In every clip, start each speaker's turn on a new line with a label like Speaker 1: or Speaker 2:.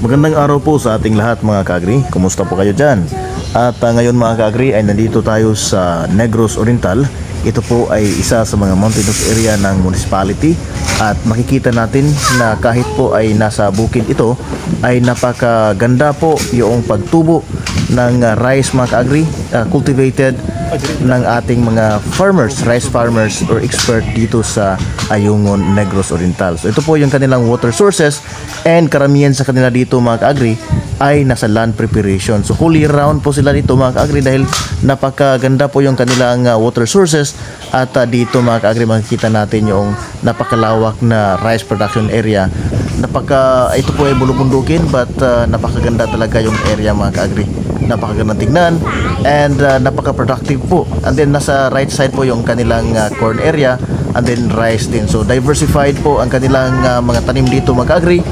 Speaker 1: Magandang araw po sa ating lahat mga kaagri. Kumusta po kayo dyan? At ngayon mga kaagri ay nandito tayo sa Negros Oriental. Ito po ay isa sa mga mountainous area ng municipality. At makikita natin na kahit po ay nasa bukid ito, ay napakaganda po yung pagtubo ng rice mga kaagri, cultivated ng ating mga farmers, rice farmers or expert dito sa Ayungin, Negros Oriental. So ito po yung kanilang water sources, and karamihan sa kanila dito mga kaagri ay nasa land preparation. So whole year round po sila dito mga kaagri dahil napakaganda po yung kanilang water sources. At dito mga kaagri makikita natin yung napakalawak na rice production area. Ito po ay bulubundukin, but napakaganda talaga yung area mga kaagri. Napakagandang tignan and napaka-productive po. And then nasa right side po yung kanilang corn area and then rice din. So diversified po ang kanilang mga tanim dito mga kaagri.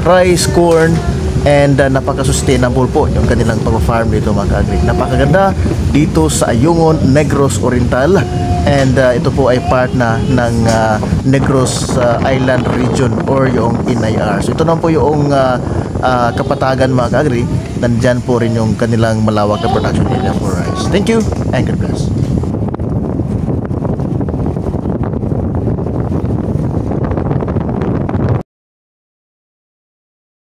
Speaker 1: Rice, corn, and napaka-sustainable po yung kanilang pag-farm dito mga kaagri. Napakaganda dito sa Ayungin, Negros Oriental. And ito po ay part na ng Negros Island Region or yung NIR. So ito naman po yung Kapatagan mga kaagri. Nandyan po rin yung kanilang malawak na production area for rice. Thank you and God bless.